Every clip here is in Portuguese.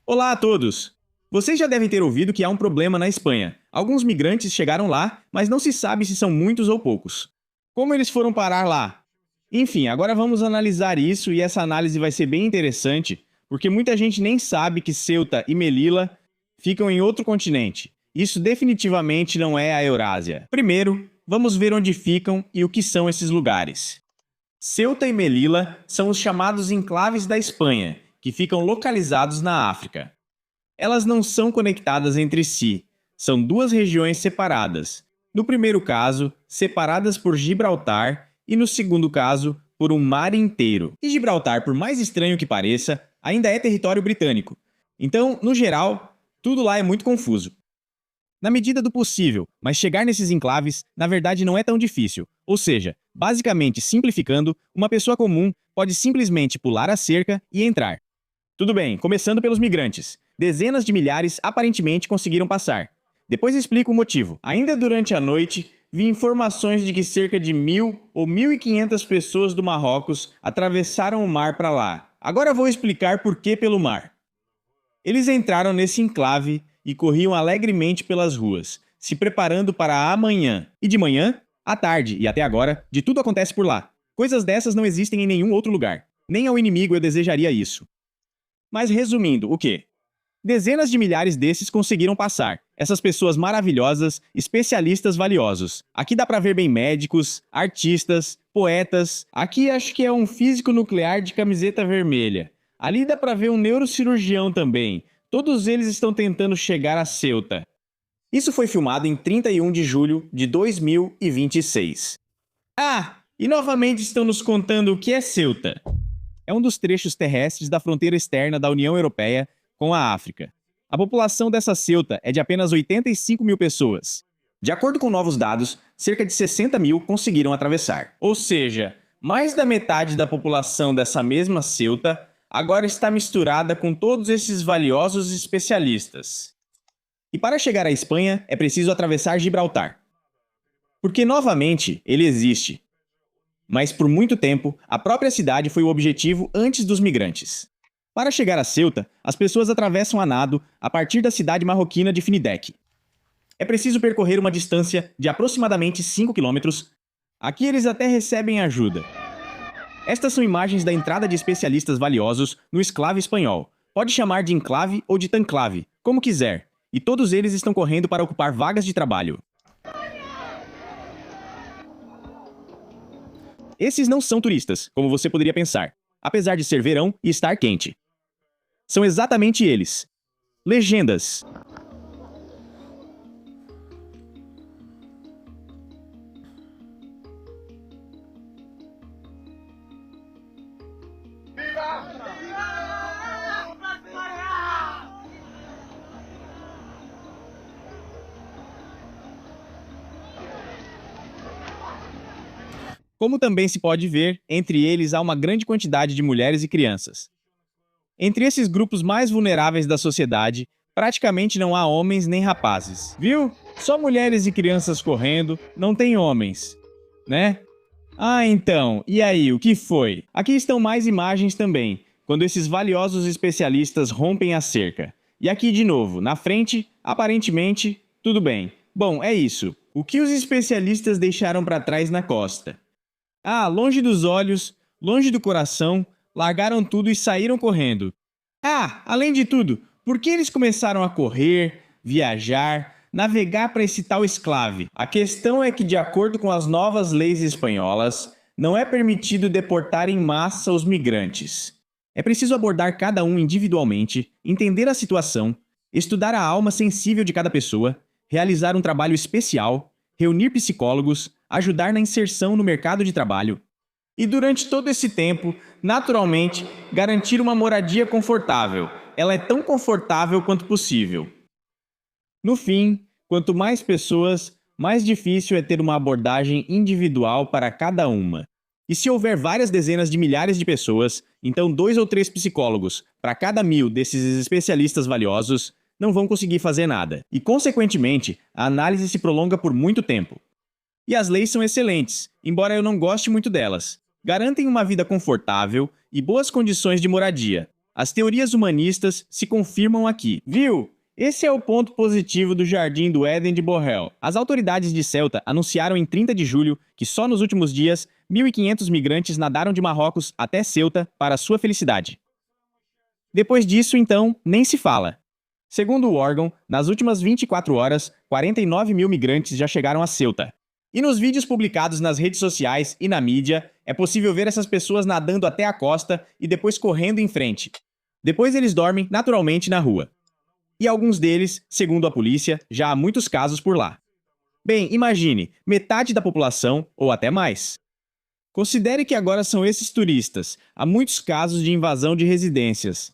Olá a todos! Vocês já devem ter ouvido que há um problema na Espanha. Alguns migrantes chegaram lá, mas não se sabe se são muitos ou poucos. Como eles foram parar lá? Enfim, agora vamos analisar isso e essa análise vai ser bem interessante, porque muita gente nem sabe que Ceuta e Melilla ficam em outro continente. Isso definitivamente não é a Eurásia. Primeiro, vamos ver onde ficam e o que são esses lugares. Ceuta e Melilla são os chamados enclaves da Espanha, que ficam localizados na África. Elas não são conectadas entre si, são duas regiões separadas. No primeiro caso, separadas por Gibraltar e no segundo caso, por um mar inteiro. E Gibraltar, por mais estranho que pareça, ainda é território britânico. Então, no geral, tudo lá é muito confuso. Na medida do possível, mas chegar nesses enclaves, na verdade, não é tão difícil. Ou seja, basicamente simplificando, uma pessoa comum pode simplesmente pular a cerca e entrar. Tudo bem, começando pelos migrantes. Dezenas de milhares aparentemente conseguiram passar. Depois explico o motivo. Ainda durante a noite, vi informações de que cerca de 1.000 ou 1.500 pessoas do Marrocos atravessaram o mar para lá. Agora vou explicar por que pelo mar. Eles entraram nesse enclave e corriam alegremente pelas ruas, se preparando para amanhã. E de manhã, à tarde e até agora, de tudo acontece por lá. Coisas dessas não existem em nenhum outro lugar. Nem ao inimigo eu desejaria isso. Mas resumindo, o quê? Dezenas de milhares desses conseguiram passar. Essas pessoas maravilhosas, especialistas valiosos. Aqui dá pra ver bem médicos, artistas, poetas. Aqui acho que é um físico nuclear de camiseta vermelha. Ali dá pra ver um neurocirurgião também. Todos eles estão tentando chegar a Ceuta. Isso foi filmado em 31 de julho de 2026. Ah, e novamente estão nos contando o que é Ceuta. É um dos trechos terrestres da fronteira externa da União Europeia com a África. A população dessa Ceuta é de apenas 85 mil pessoas. De acordo com novos dados, cerca de 60 mil conseguiram atravessar. Ou seja, mais da metade da população dessa mesma Ceuta agora está misturada com todos esses valiosos especialistas. E para chegar à Espanha, é preciso atravessar Gibraltar. Porque, novamente, ele existe. Mas por muito tempo, a própria cidade foi o objetivo antes dos migrantes. Para chegar a Ceuta, as pessoas atravessam a nado a partir da cidade marroquina de Finidec. É preciso percorrer uma distância de aproximadamente 5 quilômetros. Aqui eles até recebem ajuda. Estas são imagens da entrada de especialistas valiosos no esclave espanhol. Pode chamar de enclave ou de tanclave, como quiser. E todos eles estão correndo para ocupar vagas de trabalho. Esses não são turistas, como você poderia pensar, apesar de ser verão e estar quente. São exatamente eles. Legendas. Como também se pode ver, entre eles há uma grande quantidade de mulheres e crianças. Entre esses grupos mais vulneráveis da sociedade, praticamente não há homens nem rapazes. Viu? Só mulheres e crianças correndo, não tem homens, né? Ah, então, e aí, o que foi? Aqui estão mais imagens também, quando esses valiosos especialistas rompem a cerca. E aqui de novo, na frente, aparentemente, tudo bem. Bom, é isso. O que os especialistas deixaram para trás na costa? Ah, longe dos olhos, longe do coração, largaram tudo e saíram correndo. Ah, além de tudo, por que eles começaram a correr, viajar, navegar para esse tal esclave? A questão é que, de acordo com as novas leis espanholas, não é permitido deportar em massa os migrantes. É preciso abordar cada um individualmente, entender a situação, estudar a alma sensível de cada pessoa, realizar um trabalho especial, reunir psicólogos, ajudar na inserção no mercado de trabalho. E durante todo esse tempo, naturalmente, garantir uma moradia confortável. Ela é tão confortável quanto possível. No fim, quanto mais pessoas, mais difícil é ter uma abordagem individual para cada uma. E se houver várias dezenas de milhares de pessoas, então 2 ou 3 psicólogos para cada 1.000 desses especialistas valiosos não vão conseguir fazer nada. E, consequentemente, a análise se prolonga por muito tempo. E as leis são excelentes, embora eu não goste muito delas. Garantem uma vida confortável e boas condições de moradia. As teorias humanistas se confirmam aqui. Viu? Esse é o ponto positivo do Jardim do Éden de Borrell. As autoridades de Ceuta anunciaram em 30 de julho que só nos últimos dias 1.500 migrantes nadaram de Marrocos até Ceuta para sua felicidade. Depois disso, então, nem se fala. Segundo o órgão, nas últimas 24 horas, 49 mil migrantes já chegaram a Ceuta. E nos vídeos publicados nas redes sociais e na mídia, é possível ver essas pessoas nadando até a costa e depois correndo em frente. Depois eles dormem naturalmente na rua. E alguns deles, segundo a polícia, já há muitos casos por lá. Bem, imagine, metade da população, ou até mais. Considere que agora são esses turistas. Há muitos casos de invasão de residências.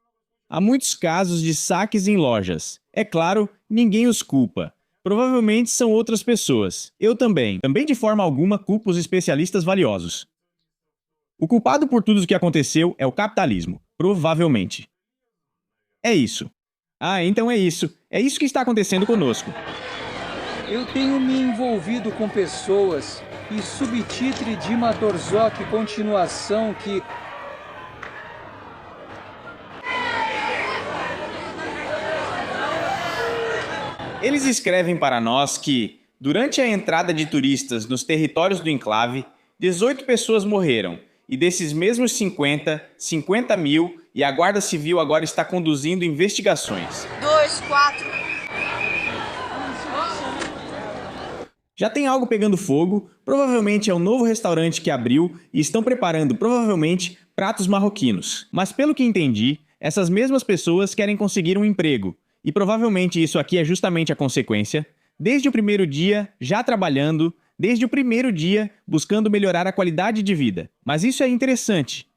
Há muitos casos de saques em lojas. É claro, ninguém os culpa. Provavelmente são outras pessoas. Eu também. Também de forma alguma culpo os especialistas valiosos. O culpado por tudo o que aconteceu é o capitalismo. Provavelmente. É isso. Ah, então é isso. É isso que está acontecendo conosco. Eu tenho me envolvido com pessoas e subtítulo de Matorzok continuação que... Eles escrevem para nós que, durante a entrada de turistas nos territórios do enclave, 18 pessoas morreram, e desses mesmos 50 mil, e a Guarda Civil agora está conduzindo investigações. 2, 4. Já tem algo pegando fogo, provavelmente é um novo restaurante que abriu e estão preparando, provavelmente, pratos marroquinos. Mas pelo que entendi, essas mesmas pessoas querem conseguir um emprego. E provavelmente isso aqui é justamente a consequência. Desde o primeiro dia, já trabalhando, desde o primeiro dia, buscando melhorar a qualidade de vida. Mas isso é interessante.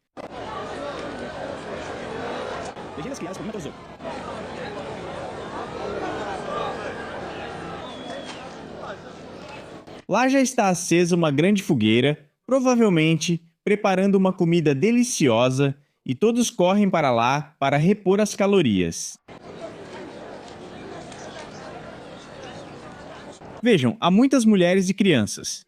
Lá já está acesa uma grande fogueira, provavelmente preparando uma comida deliciosa, e todos correm para lá para repor as calorias. Vejam, há muitas mulheres e crianças.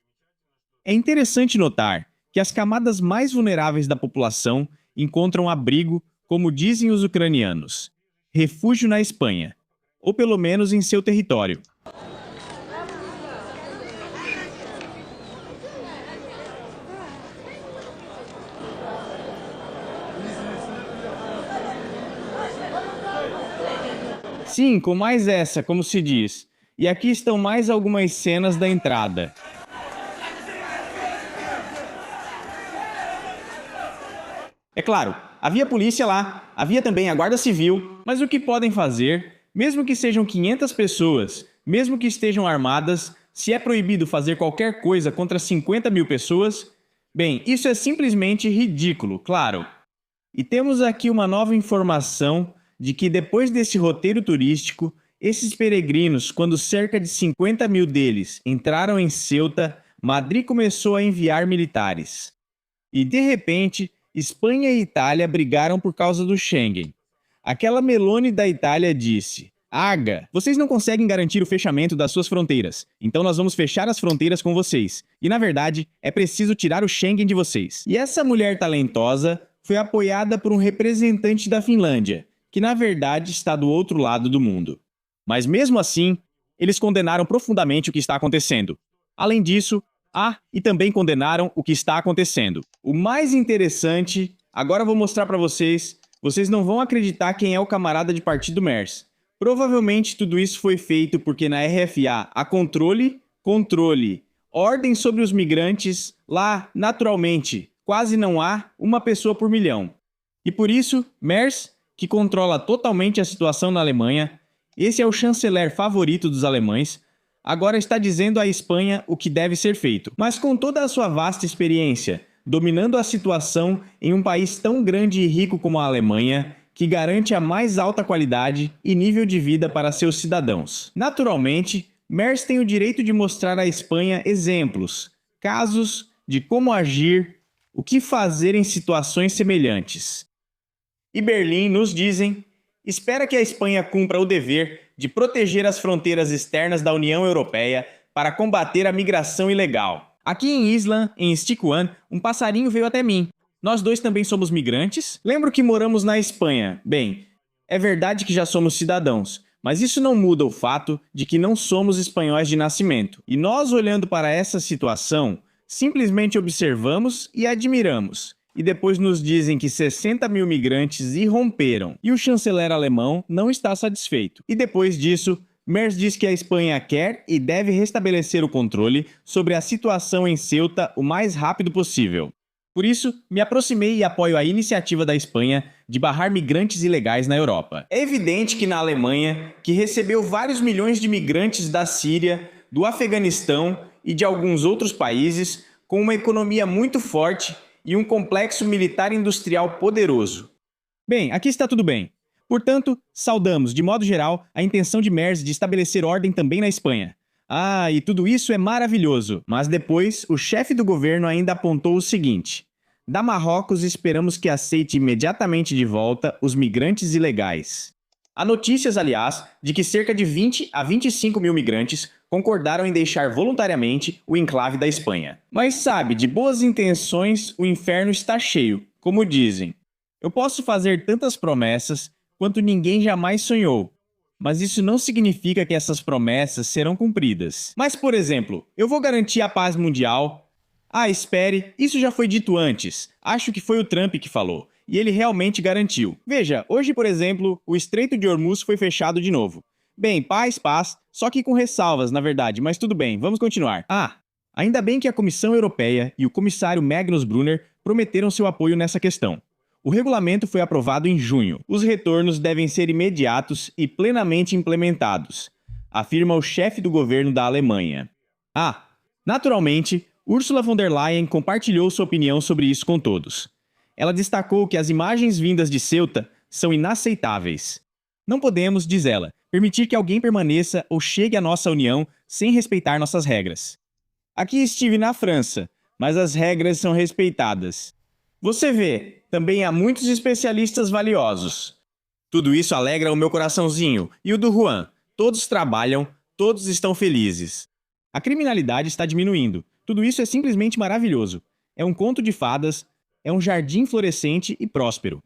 É interessante notar que as camadas mais vulneráveis da população encontram abrigo, como dizem os ucranianos, refúgio na Espanha, ou pelo menos em seu território. Sim, com mais essa, como se diz. E aqui estão mais algumas cenas da entrada. É claro, havia polícia lá, havia também a Guarda Civil, mas o que podem fazer, mesmo que sejam 500 pessoas, mesmo que estejam armadas, se é proibido fazer qualquer coisa contra 50 mil pessoas? Bem, isso é simplesmente ridículo, claro. E temos aqui uma nova informação de que depois desse roteiro turístico, esses peregrinos, quando cerca de 50 mil deles entraram em Ceuta, Madrid começou a enviar militares. E de repente, Espanha e Itália brigaram por causa do Schengen. Aquela Meloni da Itália disse: "Aga, vocês não conseguem garantir o fechamento das suas fronteiras, então nós vamos fechar as fronteiras com vocês. E na verdade, é preciso tirar o Schengen de vocês." E essa mulher talentosa foi apoiada por um representante da Finlândia, que na verdade está do outro lado do mundo. Mas mesmo assim, eles condenaram profundamente o que está acontecendo. Além disso, e também condenaram o que está acontecendo. O mais interessante, agora vou mostrar para vocês, vocês não vão acreditar quem é o camarada de partido MERS. Provavelmente tudo isso foi feito porque na RFA há controle, ordem sobre os migrantes, lá, naturalmente, quase não há uma pessoa por milhão. E por isso, MERS, que controla totalmente a situação na Alemanha, esse é o chanceler favorito dos alemães, agora está dizendo à Espanha o que deve ser feito. Mas com toda a sua vasta experiência, dominando a situação em um país tão grande e rico como a Alemanha, que garante a mais alta qualidade e nível de vida para seus cidadãos. Naturalmente, MERS tem o direito de mostrar à Espanha exemplos, casos de como agir, o que fazer em situações semelhantes. E Berlim, nos dizem, espera que a Espanha cumpra o dever de proteger as fronteiras externas da União Europeia para combater a migração ilegal. Aqui em Island, em Stiquan, um passarinho veio até mim. Nós dois também somos migrantes? Lembro que moramos na Espanha. Bem, é verdade que já somos cidadãos, mas isso não muda o fato de que não somos espanhóis de nascimento. E nós, olhando para essa situação, simplesmente observamos e admiramos. E depois nos dizem que 60 mil migrantes irromperam e o chanceler alemão não está satisfeito. E depois disso, Merz diz que a Espanha quer e deve restabelecer o controle sobre a situação em Ceuta o mais rápido possível. Por isso, me aproximei e apoio a iniciativa da Espanha de barrar migrantes ilegais na Europa. É evidente que na Alemanha, que recebeu vários milhões de migrantes da Síria, do Afeganistão e de alguns outros países, com uma economia muito forte e um complexo militar industrial poderoso. Bem, aqui está tudo bem. Portanto, saudamos, de modo geral, a intenção de Merz de estabelecer ordem também na Espanha. Ah, e tudo isso é maravilhoso, mas depois o chefe do governo ainda apontou o seguinte: da Marrocos esperamos que aceite imediatamente de volta os migrantes ilegais. Há notícias, aliás, de que cerca de 20 a 25 mil migrantes concordaram em deixar voluntariamente o enclave da Espanha. Mas sabe, de boas intenções o inferno está cheio, como dizem. Eu posso fazer tantas promessas quanto ninguém jamais sonhou, mas isso não significa que essas promessas serão cumpridas. Mas, por exemplo, eu vou garantir a paz mundial. Ah, espere, isso já foi dito antes. Acho que foi o Trump que falou. E ele realmente garantiu. Veja, hoje, por exemplo, o Estreito de Hormuz foi fechado de novo. Bem, paz, só que com ressalvas, na verdade, mas tudo bem, vamos continuar. Ah, ainda bem que a Comissão Europeia e o comissário Magnus Brunner prometeram seu apoio nessa questão. O regulamento foi aprovado em junho. Os retornos devem ser imediatos e plenamente implementados, afirma o chefe do governo da Alemanha. Ah, naturalmente, Ursula von der Leyen compartilhou sua opinião sobre isso com todos. Ela destacou que as imagens vindas de Ceuta são inaceitáveis. Não podemos, diz ela, permitir que alguém permaneça ou chegue à nossa União sem respeitar nossas regras. Aqui estive na França, mas as regras são respeitadas. Você vê, também há muitos especialistas valiosos. Tudo isso alegra o meu coraçãozinho e o do Juan. Todos trabalham, todos estão felizes. A criminalidade está diminuindo. Tudo isso é simplesmente maravilhoso. É um conto de fadas, é um jardim florescente e próspero.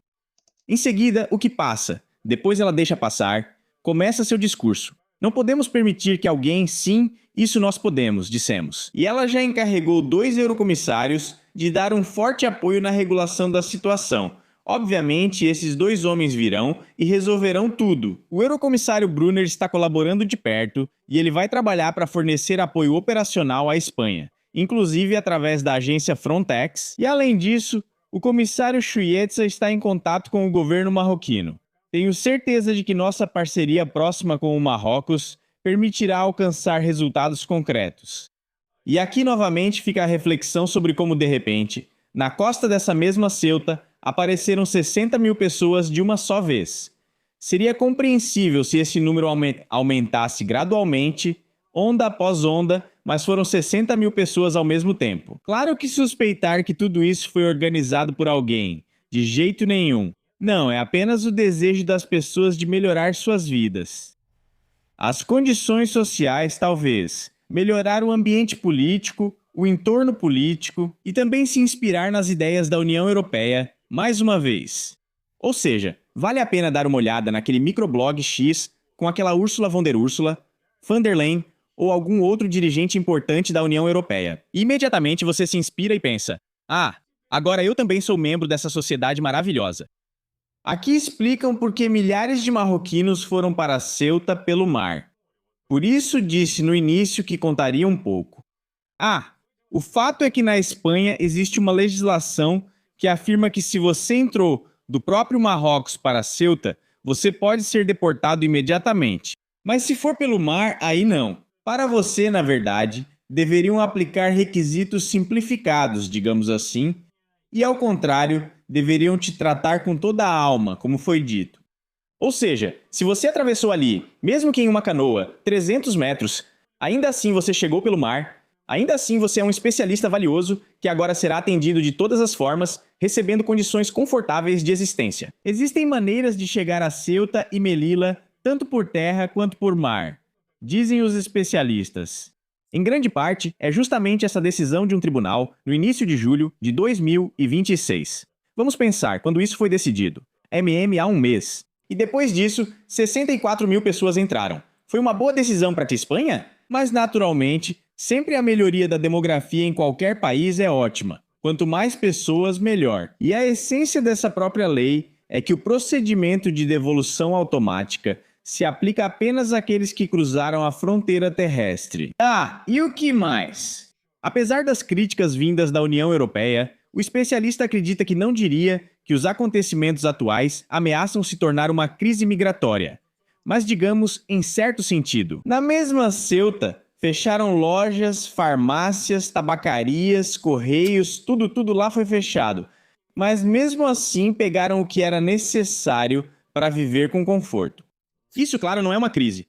Em seguida, o que passa? Depois ela deixa passar, começa seu discurso. Não podemos permitir que alguém, sim, isso nós podemos, dissemos. E ela já encarregou 2 eurocomissários de dar um forte apoio na regulação da situação. Obviamente, esses 2 homens virão e resolverão tudo. O eurocomissário Brunner está colaborando de perto e ele vai trabalhar para fornecer apoio operacional à Espanha, inclusive através da agência Frontex. E além disso, o comissário Schuetza está em contato com o governo marroquino. Tenho certeza de que nossa parceria próxima com o Marrocos permitirá alcançar resultados concretos. E aqui novamente fica a reflexão sobre como, de repente, na costa dessa mesma Ceuta, apareceram 60 mil pessoas de uma só vez. Seria compreensível se esse número aumentasse gradualmente, onda após onda, mas foram 60 mil pessoas ao mesmo tempo. Claro que suspeitar que tudo isso foi organizado por alguém, de jeito nenhum. Não, é apenas o desejo das pessoas de melhorar suas vidas. As condições sociais, talvez, melhorar o ambiente político, o entorno político e também se inspirar nas ideias da União Europeia, mais uma vez. Ou seja, vale a pena dar uma olhada naquele microblog X com aquela Ursula von der Leyen ou algum outro dirigente importante da União Europeia. E imediatamente você se inspira e pensa: ah, agora eu também sou membro dessa sociedade maravilhosa. Aqui explicam por que milhares de marroquinos foram para Ceuta pelo mar. Por isso disse no início que contaria um pouco. Ah, o fato é que na Espanha existe uma legislação que afirma que se você entrou do próprio Marrocos para Ceuta, você pode ser deportado imediatamente. Mas se for pelo mar, aí não. Para você, na verdade, deveriam aplicar requisitos simplificados, digamos assim, e ao contrário, deveriam te tratar com toda a alma, como foi dito. Ou seja, se você atravessou ali, mesmo que em uma canoa, 300 metros, ainda assim você chegou pelo mar, ainda assim você é um especialista valioso que agora será atendido de todas as formas, recebendo condições confortáveis de existência. Existem maneiras de chegar a Ceuta e Melilla, tanto por terra quanto por mar, dizem os especialistas. Em grande parte, é justamente essa decisão de um tribunal, no início de julho de 2026. Vamos pensar, quando isso foi decidido. há um mês. E depois disso, 64 mil pessoas entraram. Foi uma boa decisão para a Espanha? Mas, naturalmente, sempre a melhoria da demografia em qualquer país é ótima. Quanto mais pessoas, melhor. E a essência dessa própria lei é que o procedimento de devolução automática se aplica apenas àqueles que cruzaram a fronteira terrestre. Ah, e o que mais? Apesar das críticas vindas da União Europeia, o especialista acredita que não diria que os acontecimentos atuais ameaçam se tornar uma crise migratória, mas digamos em certo sentido. Na mesma Ceuta, fecharam lojas, farmácias, tabacarias, correios, tudo lá foi fechado. Mas mesmo assim pegaram o que era necessário para viver com conforto. Isso, claro, não é uma crise.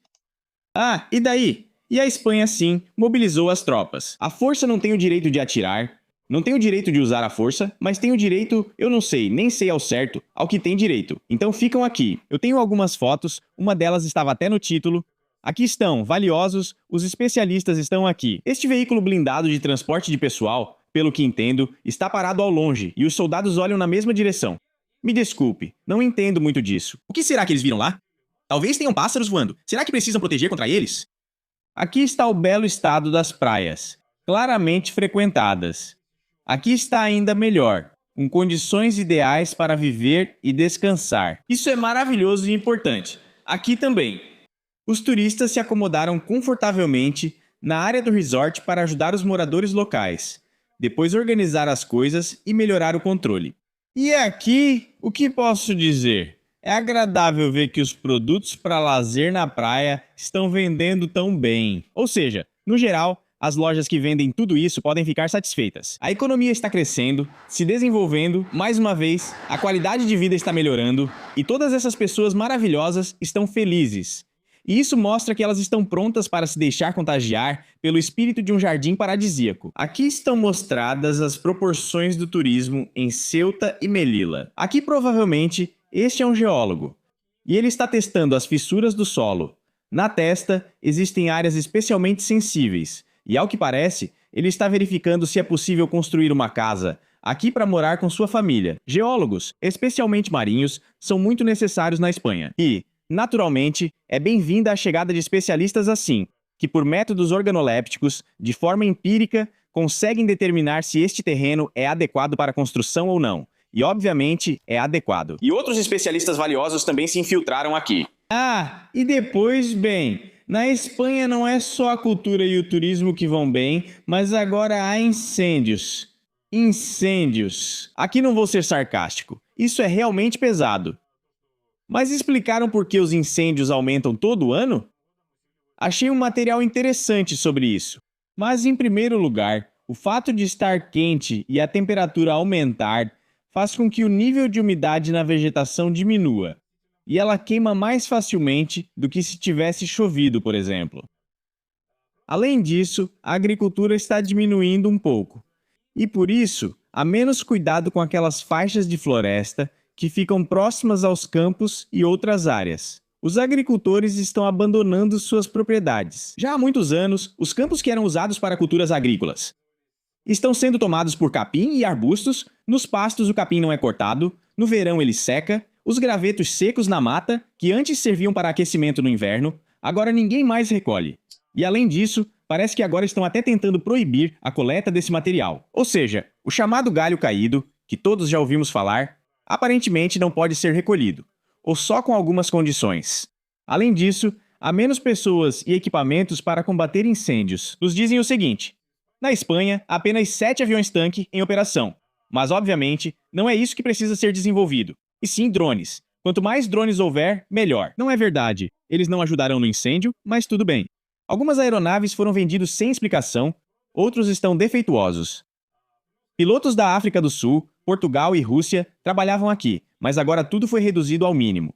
Ah, e daí? E a Espanha, sim, mobilizou as tropas. A força não tem o direito de atirar, não tem o direito de usar a força, mas tem o direito, eu não sei, nem sei ao certo, ao que tem direito. Então ficam aqui. Eu tenho algumas fotos, uma delas estava até no título. Aqui estão, valiosos, os especialistas estão aqui. Este veículo blindado de transporte de pessoal, pelo que entendo, está parado ao longe e os soldados olham na mesma direção. Me desculpe, não entendo muito disso. O que será que eles viram lá? Talvez tenham pássaros voando. Será que precisam proteger contra eles? Aqui está o belo estado das praias, claramente frequentadas. Aqui está ainda melhor, com condições ideais para viver e descansar. Isso é maravilhoso e importante. Aqui também. Os turistas se acomodaram confortavelmente na área do resort para ajudar os moradores locais, depois organizar as coisas e melhorar o controle. E aqui, o que posso dizer? É agradável ver que os produtos para lazer na praia estão vendendo tão bem. Ou seja, no geral, as lojas que vendem tudo isso podem ficar satisfeitas. A economia está crescendo, se desenvolvendo, mais uma vez, a qualidade de vida está melhorando e todas essas pessoas maravilhosas estão felizes. E isso mostra que elas estão prontas para se deixar contagiar pelo espírito de um jardim paradisíaco. Aqui estão mostradas as proporções do turismo em Ceuta e Melilla. Aqui provavelmente este é um geólogo, e ele está testando as fissuras do solo. Na testa, existem áreas especialmente sensíveis, e ao que parece, ele está verificando se é possível construir uma casa aqui para morar com sua família. Geólogos, especialmente marinhos, são muito necessários na Espanha. E, naturalmente, é bem-vinda a chegada de especialistas assim, que por métodos organolépticos, de forma empírica, conseguem determinar se este terreno é adequado para construção ou não. E, obviamente, é adequado. E outros especialistas valiosos também se infiltraram aqui. Ah, e depois, bem, na Espanha não é só a cultura e o turismo que vão bem, mas agora há incêndios. Incêndios. Aqui não vou ser sarcástico. Isso é realmente pesado. Mas explicaram por que os incêndios aumentam todo ano? Achei um material interessante sobre isso. Mas, em primeiro lugar, o fato de estar quente e a temperatura aumentar faz com que o nível de umidade na vegetação diminua, e ela queima mais facilmente do que se tivesse chovido, por exemplo. Além disso, a agricultura está diminuindo um pouco, e por isso, há menos cuidado com aquelas faixas de floresta que ficam próximas aos campos e outras áreas. Os agricultores estão abandonando suas propriedades. Já há muitos anos, os campos que eram usados para culturas agrícolas estão sendo tomados por capim e arbustos. Nos pastos o capim não é cortado, no verão ele seca, os gravetos secos na mata, que antes serviam para aquecimento no inverno, agora ninguém mais recolhe. E além disso, parece que agora estão até tentando proibir a coleta desse material. Ou seja, o chamado galho caído, que todos já ouvimos falar, aparentemente não pode ser recolhido, ou só com algumas condições. Além disso, há menos pessoas e equipamentos para combater incêndios. Nos dizem o seguinte: na Espanha, há apenas 7 aviões-tanque em operação. Mas, obviamente, não é isso que precisa ser desenvolvido, e sim drones. Quanto mais drones houver, melhor. Não é verdade. Eles não ajudarão no incêndio, mas tudo bem. Algumas aeronaves foram vendidas sem explicação, outros estão defeituosos. Pilotos da África do Sul, Portugal e Rússia trabalhavam aqui, mas agora tudo foi reduzido ao mínimo.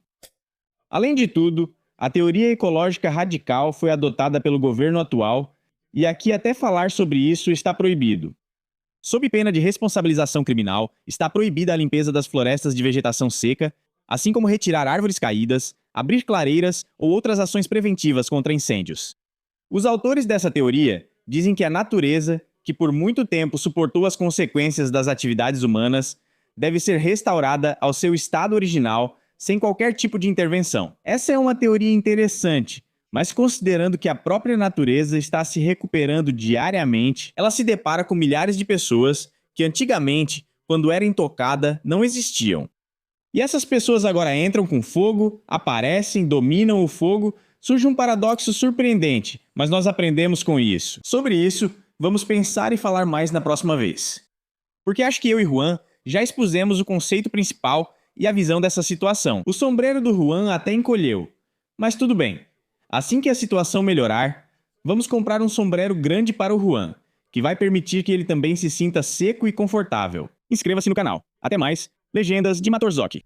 Além de tudo, a teoria ecológica radical foi adotada pelo governo atual, e aqui até falar sobre isso está proibido. Sob pena de responsabilização criminal, está proibida a limpeza das florestas de vegetação seca, assim como retirar árvores caídas, abrir clareiras ou outras ações preventivas contra incêndios. Os autores dessa teoria dizem que a natureza, que por muito tempo suportou as consequências das atividades humanas, deve ser restaurada ao seu estado original sem qualquer tipo de intervenção. Essa é uma teoria interessante, mas considerando que a própria natureza está se recuperando diariamente, ela se depara com milhares de pessoas que antigamente, quando era intocada, não existiam. E essas pessoas agora entram com fogo, aparecem, dominam o fogo. Surge um paradoxo surpreendente, mas nós aprendemos com isso. Sobre isso, vamos pensar e falar mais na próxima vez. Porque acho que eu e Juan já expusemos o conceito principal e a visão dessa situação. O sombreiro do Juan até encolheu, mas tudo bem. Assim que a situação melhorar, vamos comprar um sombreiro grande para o Juan, que vai permitir que ele também se sinta seco e confortável. Inscreva-se no canal. Até mais. Legendas de Matorzok.